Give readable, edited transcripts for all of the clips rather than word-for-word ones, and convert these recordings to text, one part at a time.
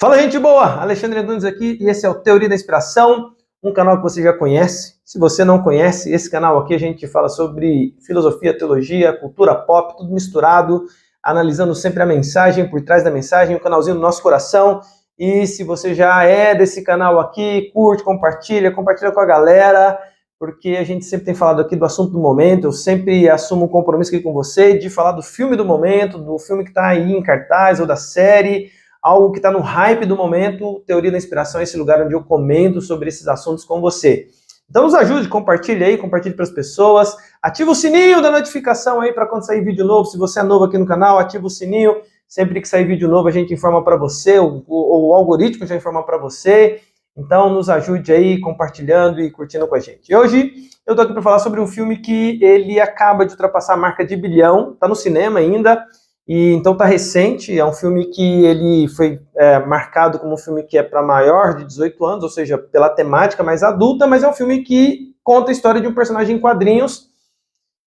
Fala, gente boa! Alexandre Antunes aqui e esse é o Teoria da Inspiração, um canal que você já conhece. Se você não conhece, esse canal aqui a gente fala sobre filosofia, teologia, cultura pop, tudo misturado, analisando sempre a mensagem por trás da mensagem, um canalzinho do nosso coração. E se você já é desse canal aqui, curte, compartilha com a galera, porque a gente sempre tem falado aqui do assunto do momento. Eu sempre assumo um compromisso aqui com você de falar do filme do momento, do filme que está aí em cartaz ou da série, algo que está no hype do momento. Teoria da Inspiração é esse lugar onde eu comento sobre esses assuntos com você. Então nos ajude, compartilhe aí, compartilhe para as pessoas, ativa o sininho da notificação aí para quando sair vídeo novo. Se você é novo aqui no canal, ativa o sininho, sempre que sair vídeo novo a gente informa para você, o algoritmo já informa para você. Então nos ajude aí compartilhando e curtindo com a gente. E hoje eu tô aqui para falar sobre um filme que ele acaba de ultrapassar a marca de bilhão, tá no cinema ainda. E então tá recente, é um filme que ele foi marcado como um filme que é para maior de 18 anos, ou seja, pela temática mais adulta, mas é um filme que conta a história de um personagem em quadrinhos.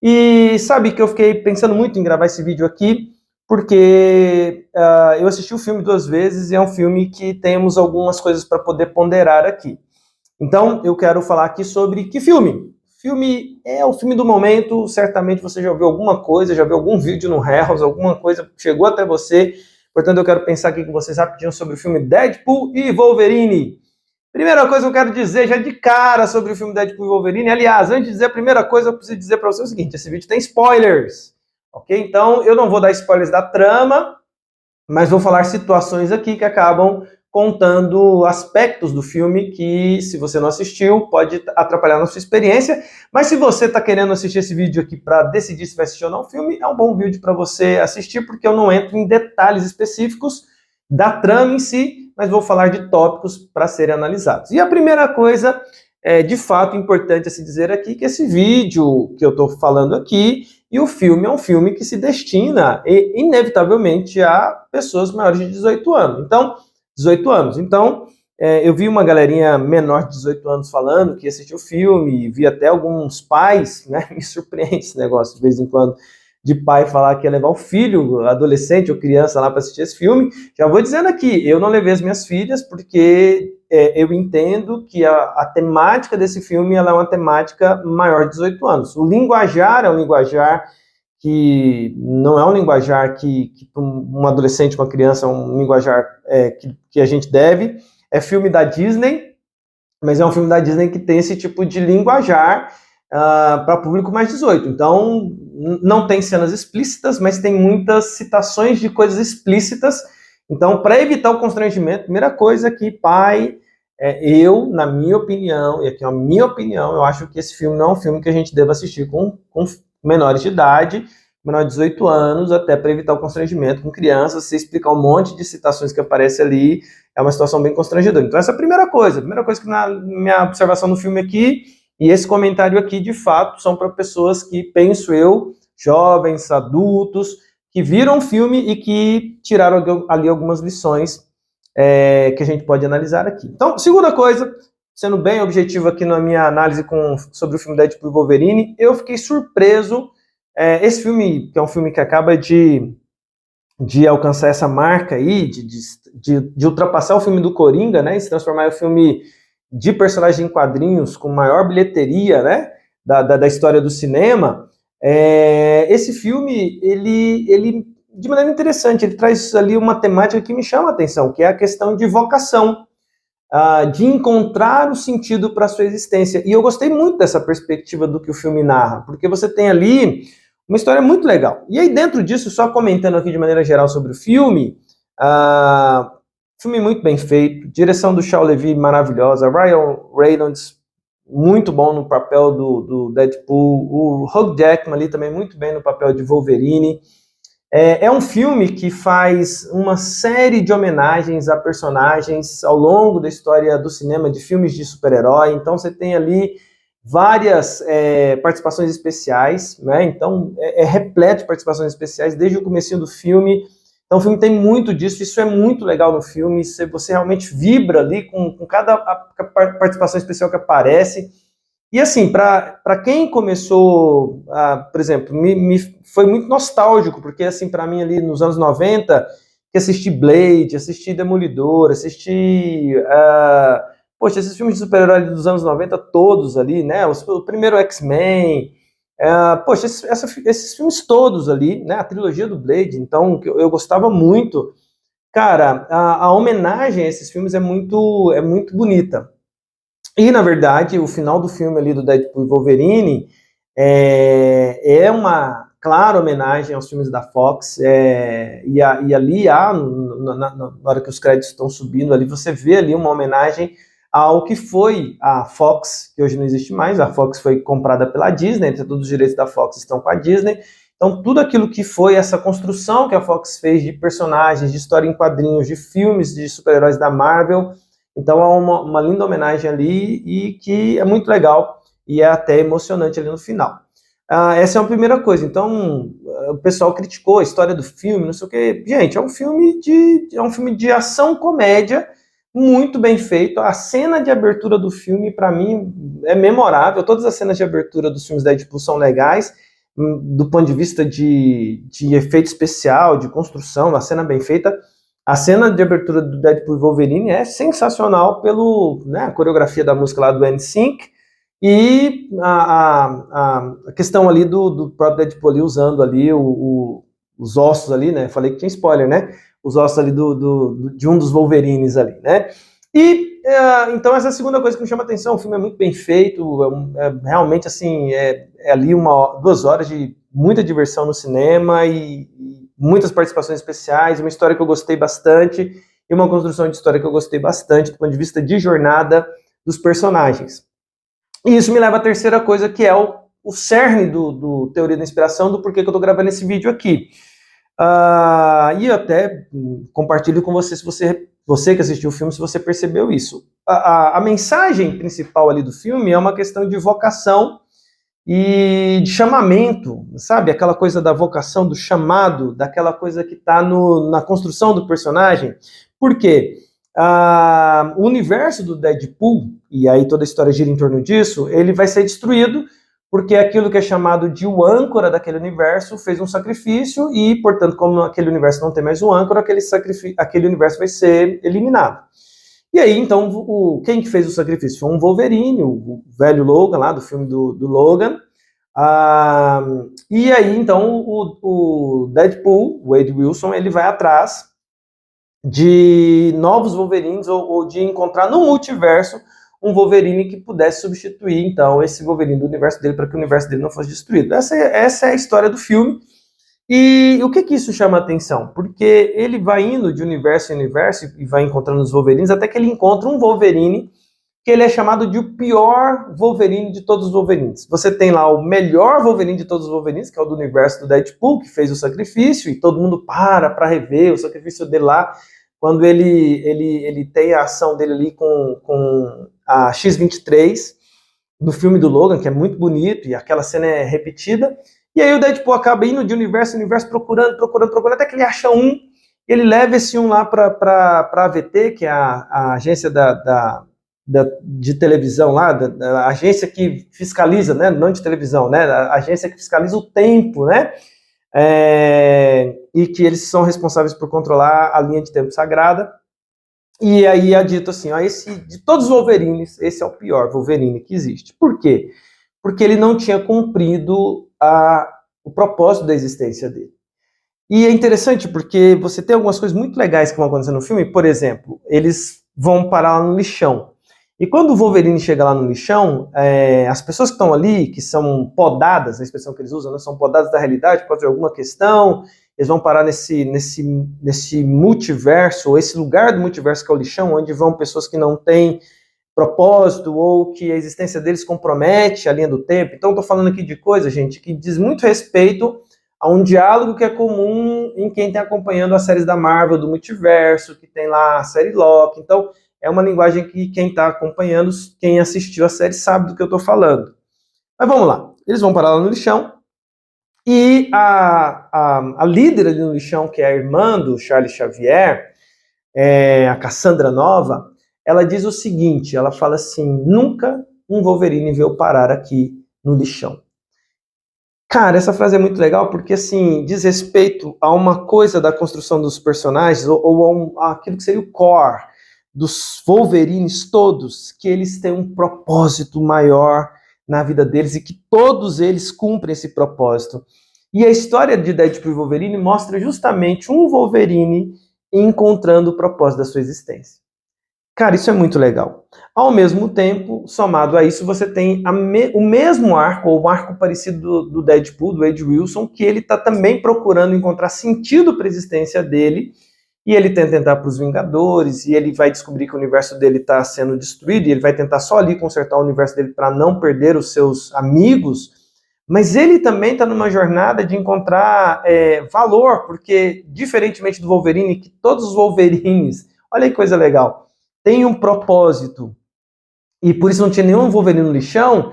E sabe que eu fiquei pensando muito em gravar esse vídeo aqui, porque eu assisti o filme 2 vezes e é um filme que temos algumas coisas para poder ponderar aqui. Então eu quero falar aqui sobre que filme? Filme é o filme do momento, certamente você já viu alguma coisa, já viu algum vídeo no Reels, alguma coisa chegou até você, portanto eu quero pensar aqui com vocês rapidinho sobre o filme Deadpool e Wolverine. Primeira coisa que eu quero dizer já de cara sobre o filme Deadpool e Wolverine, aliás, antes de dizer a primeira coisa, eu preciso dizer para você o seguinte, esse vídeo tem spoilers, ok? Então eu não vou dar spoilers da trama, mas vou falar situações aqui que acabam contando aspectos do filme que, se você não assistiu, pode atrapalhar na sua experiência. Mas se você está querendo assistir esse vídeo aqui para decidir se vai assistir ou não o filme, é um bom vídeo para você assistir, porque eu não entro em detalhes específicos da trama em si, mas vou falar de tópicos para serem analisados. E a primeira coisa, de fato, importante a se dizer aqui, que esse vídeo que eu estou falando aqui, e o filme é um filme que se destina, inevitavelmente, a pessoas maiores de 18 anos. Então, 18 anos. Então, eu vi uma galerinha menor de 18 anos falando que ia assistir o filme, vi até alguns pais, né? Me surpreende esse negócio de vez em quando, de pai falar que ia levar o filho, adolescente ou criança lá para assistir esse filme. Já vou dizendo aqui, eu não levei as minhas filhas porque eu entendo que a temática desse filme ela é uma temática maior de 18 anos. O linguajar é um linguajar que não é um linguajar que um adolescente, uma criança, é um linguajar que a gente deve. É filme da Disney, mas é um filme da Disney que tem esse tipo de linguajar para público mais 18. Então, não tem cenas explícitas, mas tem muitas citações de coisas explícitas. Então, para evitar o constrangimento, primeira coisa que pai, eu, na minha opinião, e aqui é a minha opinião, eu acho que esse filme não é um filme que a gente deva assistir com menores de idade, menor de 18 anos, até para evitar o constrangimento com crianças. Você explicar um monte de citações que aparecem ali, é uma situação bem constrangedora. Então essa é a primeira coisa que na minha observação no filme aqui, e esse comentário aqui, de fato, são para pessoas que, penso eu, jovens, adultos, que viram o filme e que tiraram ali algumas lições que a gente pode analisar aqui. Então, segunda coisa, sendo bem objetivo aqui na minha análise sobre o filme Deadpool e Wolverine, eu fiquei surpreso. Esse filme, que é um filme que acaba de alcançar essa marca aí, de ultrapassar o filme do Coringa, né, e se transformar em um filme de personagem em quadrinhos com maior bilheteria, né, da história do cinema. Esse filme, ele, de maneira interessante, ele traz ali uma temática que me chama a atenção, que é a questão de vocação, de encontrar o sentido para a sua existência. E eu gostei muito dessa perspectiva do que o filme narra, porque você tem ali uma história muito legal. E aí dentro disso, só comentando aqui de maneira geral sobre o filme, filme muito bem feito, direção do Shawn Levy maravilhosa, Ryan Reynolds muito bom no papel do Deadpool, o Hugh Jackman ali também muito bem no papel de Wolverine. É um filme que faz uma série de homenagens a personagens ao longo da história do cinema, de filmes de super-herói. Então você tem ali várias participações especiais, né? Então é repleto de participações especiais desde o comecinho do filme. Então o filme tem muito disso, isso é muito legal no filme, você realmente vibra ali com cada participação especial que aparece. E assim, para quem começou, por exemplo, foi muito nostálgico, porque assim, para mim ali nos anos 90, que assistir Blade, assistir Demolidor, assistir... poxa, esses filmes de super-herói dos anos 90 todos ali, né? O primeiro X-Men... poxa, esses filmes todos ali, né? A trilogia do Blade, então, eu gostava muito. Cara, a homenagem a esses filmes é muito bonita. E, na verdade, o final do filme ali do Deadpool e Wolverine é uma clara homenagem aos filmes da Fox, e ali na hora que os créditos estão subindo ali, você vê ali uma homenagem ao que foi a Fox, que hoje não existe mais. A Fox foi comprada pela Disney, então todos os direitos da Fox estão com a Disney. Então tudo aquilo que foi essa construção que a Fox fez de personagens, de história em quadrinhos, de filmes de super-heróis da Marvel, então é uma linda homenagem ali e que é muito legal e é até emocionante ali no final. Essa é uma primeira coisa. Então o pessoal criticou a história do filme, não sei o que. Gente, é um filme de ação comédia muito bem feito. A cena de abertura do filme, para mim, é memorável. Todas as cenas de abertura dos filmes da Deadpool são legais, do ponto de vista de efeito especial, de construção, uma cena bem feita. A cena de abertura do Deadpool e Wolverine é sensacional a coreografia da música lá do NSYNC e a questão ali do próprio Deadpool ali usando ali os ossos ali, né? Falei que tinha spoiler, né? Os ossos ali de um dos Wolverines ali, né? E então essa é a segunda coisa que me chama a atenção. O filme é muito bem feito, realmente assim, ali 2 horas de muita diversão no cinema e muitas participações especiais, uma história que eu gostei bastante e uma construção de história que eu gostei bastante do ponto de vista de jornada dos personagens. E isso me leva à terceira coisa, que é o cerne do Teoria da Inspiração, do porquê que eu estou gravando esse vídeo aqui. E eu até compartilho com você, se você que assistiu o filme, se você percebeu isso. A mensagem principal ali do filme é uma questão de vocação e de chamamento, sabe? Aquela coisa da vocação, do chamado, daquela coisa que está na construção do personagem. Por quê? O universo do Deadpool, e aí toda a história gira em torno disso, ele vai ser destruído porque aquilo que é chamado de o âncora daquele universo fez um sacrifício e, portanto, como aquele universo não tem mais um âncora, aquele universo vai ser eliminado. E aí, então, quem que fez o sacrifício? Foi um Wolverine, o velho Logan lá, do filme do Logan. E aí, então, o Deadpool, o Wade Wilson, ele vai atrás de novos Wolverines ou de encontrar no multiverso um Wolverine que pudesse substituir, então, esse Wolverine do universo dele para que o universo dele não fosse destruído. Essa é a história do filme. E o que isso chama a atenção? Porque ele vai indo de universo em universo e vai encontrando os Wolverines, até que ele encontra um Wolverine que ele é chamado de o pior Wolverine de todos os Wolverines. Você tem lá o melhor Wolverine de todos os Wolverines, que é o do universo do Deadpool, que fez o sacrifício, e todo mundo para rever o sacrifício dele lá, quando ele tem a ação dele ali com a X-23, no filme do Logan, que é muito bonito, e aquela cena é repetida. E aí o Deadpool acaba indo de universo em universo, procurando, até que ele acha um, e ele leva esse um lá para a AVT, que é a agência de televisão lá, da agência que fiscaliza, né, não de televisão, né, a agência que fiscaliza o tempo, né, e que eles são responsáveis por controlar a linha de tempo sagrada. E aí é dito assim, de todos os Wolverines, esse é o pior Wolverine que existe. Por quê? Porque ele não tinha cumprido o propósito da existência dele. E é interessante porque você tem algumas coisas muito legais que vão acontecer no filme. Por exemplo, eles vão parar lá no lixão. E quando o Wolverine chega lá no lixão, as pessoas que estão ali, que são podadas, a expressão que eles usam, né, são podadas da realidade por causa de alguma questão, eles vão parar nesse multiverso, ou esse lugar do multiverso que é o lixão, onde vão pessoas que não têm propósito ou que a existência deles compromete a linha do tempo. Então, estou falando aqui de coisa, gente, que diz muito respeito a um diálogo que é comum em quem está acompanhando as séries da Marvel, do multiverso, que tem lá a série Loki. Então, é uma linguagem que quem está acompanhando, quem assistiu a série sabe do que eu estou falando. Mas vamos lá. Eles vão parar lá no lixão e a líder ali no lixão, que é a irmã do Charles Xavier, a Cassandra Nova, ela diz o seguinte, ela fala assim, nunca um Wolverine veio parar aqui no lixão. Cara, essa frase é muito legal porque, assim, diz respeito a uma coisa da construção dos personagens, ou aquilo que seria o core dos Wolverines todos, que eles têm um propósito maior na vida deles e que todos eles cumprem esse propósito. E a história de Deadpool e Wolverine mostra justamente um Wolverine encontrando o propósito da sua existência. Cara, isso é muito legal. Ao mesmo tempo, somado a isso, você tem o mesmo arco, ou um arco parecido do Deadpool, do Wade Wilson, que ele está também procurando encontrar sentido para a existência dele, e ele tenta entrar para os Vingadores, e ele vai descobrir que o universo dele está sendo destruído, e ele vai tentar só ali consertar o universo dele para não perder os seus amigos, mas ele também está numa jornada de encontrar valor, porque, diferentemente do Wolverine, que todos os Wolverines, olha que coisa legal, tem um propósito, e por isso não tinha nenhum Wolverine no lixão,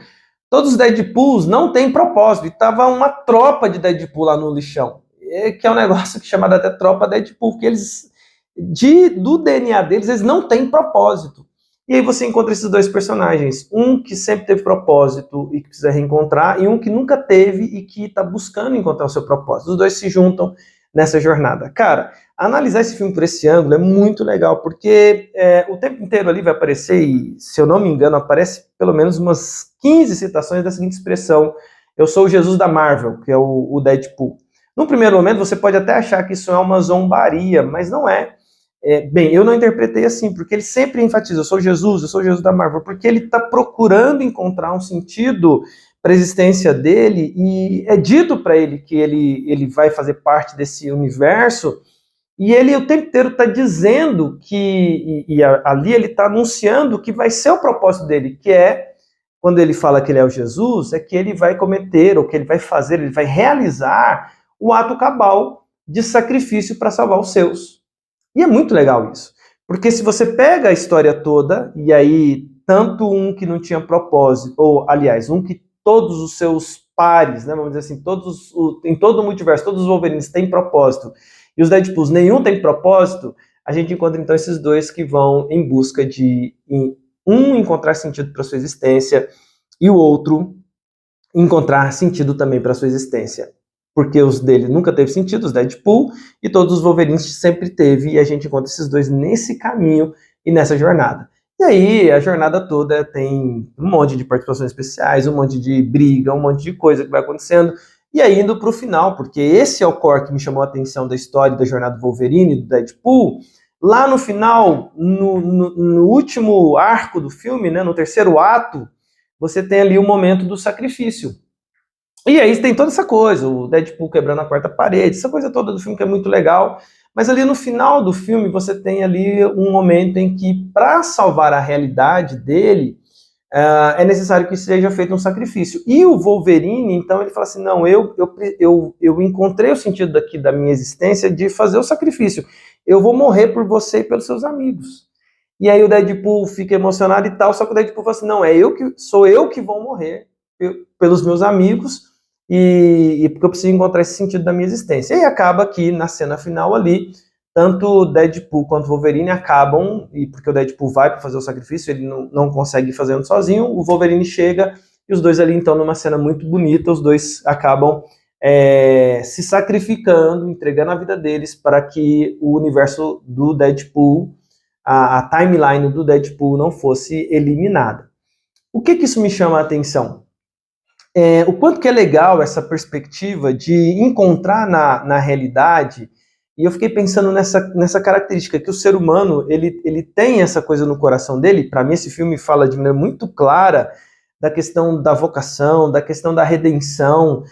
todos os Deadpools não têm propósito, e tava uma tropa de Deadpool lá no lixão, que é um negócio que é chamado até tropa Deadpool, porque eles, do DNA deles, eles não têm propósito. E aí você encontra esses dois personagens, um que sempre teve propósito e que precisa reencontrar, e um que nunca teve e que está buscando encontrar o seu propósito. Os dois se juntam nessa jornada. Cara, analisar esse filme por esse ângulo é muito legal, porque o tempo inteiro ali vai aparecer, e se eu não me engano, aparece pelo menos umas 15 citações da seguinte expressão: eu sou o Jesus da Marvel, que é o Deadpool. No primeiro momento você pode até achar que isso é uma zombaria, mas não é. Bem, eu não interpretei assim, porque ele sempre enfatiza: eu sou o Jesus da Marvel, porque ele está procurando encontrar um sentido para a existência dele, e é dito para ele que ele vai fazer parte desse universo, e ele o tempo inteiro está dizendo que, ali ele está anunciando que vai ser o propósito dele, que é, quando ele fala que ele é o Jesus, é que ele vai cometer, ou que ele vai fazer, ele vai realizar o ato cabal de sacrifício para salvar os seus. E é muito legal isso, porque se você pega a história toda, e aí tanto um que não tinha propósito, ou aliás, um que todos os seus pares, né, vamos dizer assim, em todo o multiverso, todos os Wolverines têm propósito, e os Deadpools nenhum tem propósito, a gente encontra então esses dois que vão em busca de um encontrar sentido para sua existência, e o outro encontrar sentido também para sua existência. Porque os dele nunca teve sentido, os Deadpool, e todos os Wolverines sempre teve, e a gente encontra esses dois nesse caminho e nessa jornada. E aí, a jornada toda tem um monte de participações especiais, um monte de briga, um monte de coisa que vai acontecendo, e aí indo pro final, porque esse é o core que me chamou a atenção da história da jornada do Wolverine, do Deadpool. Lá no final, no último arco do filme, né, no terceiro ato, você tem ali o momento do sacrifício. E aí tem toda essa coisa, o Deadpool quebrando a quarta parede, essa coisa toda do filme que é muito legal. Mas ali no final do filme você tem ali um momento em que, para salvar a realidade dele, é necessário que seja feito um sacrifício. E o Wolverine, então, ele fala assim: não, eu encontrei o sentido daqui da minha existência de fazer o sacrifício. Eu vou morrer por você e pelos seus amigos. E aí o Deadpool fica emocionado e tal, só que o Deadpool fala assim: não, sou eu que vou morrer pelos meus amigos, e porque eu preciso encontrar esse sentido da minha existência. E acaba que, na cena final ali, tanto Deadpool quanto Wolverine acabam, e porque o Deadpool vai para fazer o sacrifício, ele não consegue ir fazendo sozinho, o Wolverine chega, e os dois ali, então, numa cena muito bonita, os dois acabam se sacrificando, entregando a vida deles para que o universo do Deadpool, a timeline do Deadpool não fosse eliminada. O que isso me chama a atenção? O quanto que é legal essa perspectiva de encontrar na realidade, e eu fiquei pensando nessa característica, que o ser humano, ele tem essa coisa no coração dele. Para mim esse filme fala de maneira muito clara da questão da vocação, da questão da redenção,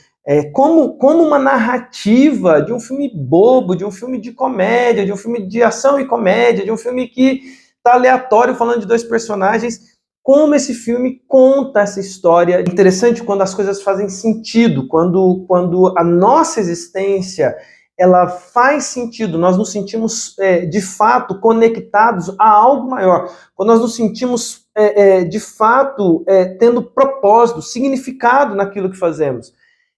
como uma narrativa de um filme bobo, de um filme de comédia, de um filme de ação e comédia, de um filme que está aleatório falando de dois personagens, como esse filme conta essa história. É interessante quando as coisas fazem sentido, quando a nossa existência ela faz sentido, nós nos sentimos de fato conectados a algo maior, quando nós nos sentimos de fato tendo propósito, significado naquilo que fazemos.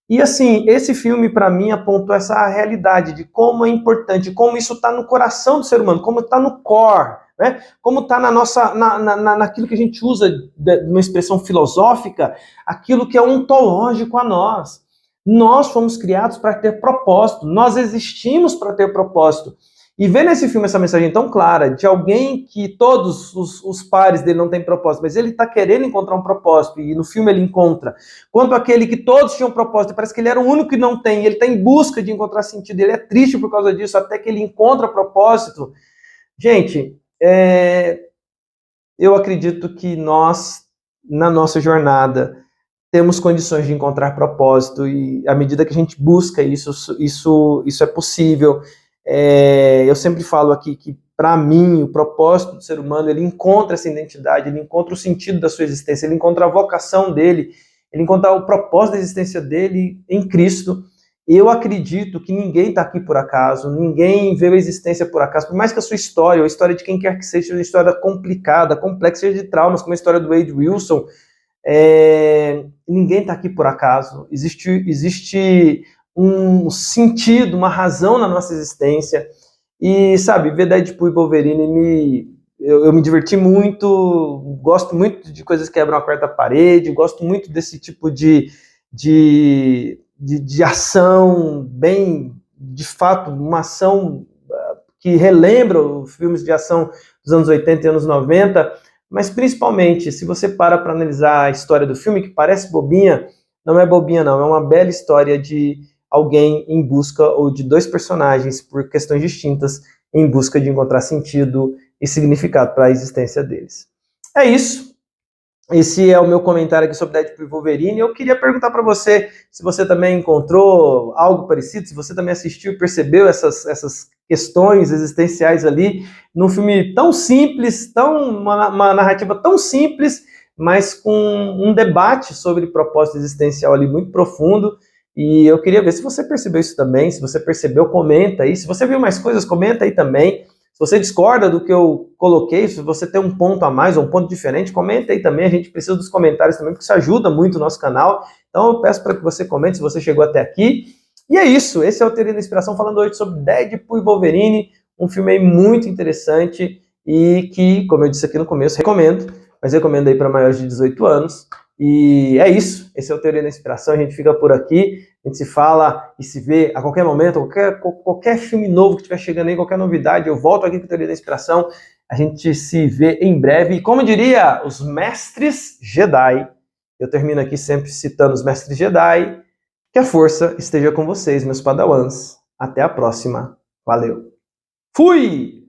E assim, esse filme para mim apontou essa realidade de como é importante, como isso está no coração do ser humano, como está no core, né? Como está naquilo que a gente usa de uma expressão filosófica, aquilo que é ontológico a nós. Nós fomos criados para ter propósito, nós existimos para ter propósito. E ver nesse filme essa mensagem tão clara de alguém que todos os pares dele não têm propósito, mas ele está querendo encontrar um propósito, e no filme ele encontra. Quanto aquele que todos tinham propósito, parece que ele era o único que não tem, ele está em busca de encontrar sentido, ele é triste por causa disso, até que ele encontra propósito. Gente, eu acredito que nós, na nossa jornada, temos condições de encontrar propósito, e à medida que a gente busca isso é possível. Eu sempre falo aqui que, para mim, o propósito do ser humano, ele encontra essa identidade, ele encontra o sentido da sua existência, ele encontra a vocação dele, ele encontra o propósito da existência dele em Cristo. Eu acredito que ninguém está aqui por acaso, ninguém veio à existência por acaso, por mais que a sua história, ou a história de quem quer que seja uma história complicada, complexa, cheia de traumas, como a história do Wade Wilson, ninguém está aqui por acaso. Existe um sentido, uma razão na nossa existência. E, sabe, ver Deadpool e Wolverine, eu me diverti muito, gosto muito de coisas que quebram a quarta parede, gosto muito desse tipo de ação, bem, de fato, uma ação que relembra os filmes de ação dos anos 80 e anos 90, mas principalmente, se você para analisar a história do filme, que parece bobinha, não é bobinha não, é uma bela história de alguém em busca, ou de dois personagens, por questões distintas, em busca de encontrar sentido e significado para a existência deles. É isso. Esse é o meu comentário aqui sobre Deadpool e Wolverine. Eu queria perguntar para você se você também encontrou algo parecido, se você também assistiu e percebeu essas questões existenciais ali, num filme tão simples, uma narrativa tão simples, mas com um debate sobre propósito existencial ali muito profundo. E eu queria ver se você percebeu isso também. Se você percebeu, comenta aí. Se você viu mais coisas, comenta aí também. Se você discorda do que eu coloquei, se você tem um ponto a mais ou um ponto diferente, comenta aí também. A gente precisa dos comentários também, porque isso ajuda muito o nosso canal. Então eu peço para que você comente se você chegou até aqui. E é isso. Esse é o Teoria da Inspiração, falando hoje sobre Deadpool e Wolverine, um filme aí muito interessante e que, como eu disse aqui no começo, recomendo, mas recomendo aí para maiores de 18 anos. E é isso, esse é o Teoria da Inspiração, a gente fica por aqui, a gente se fala e se vê a qualquer momento, qualquer filme novo que estiver chegando aí, qualquer novidade, eu volto aqui com a Teoria da Inspiração, a gente se vê em breve. E como diria os mestres Jedi, eu termino aqui sempre citando os mestres Jedi, que a força esteja com vocês, meus padawans. Até a próxima. Valeu. Fui!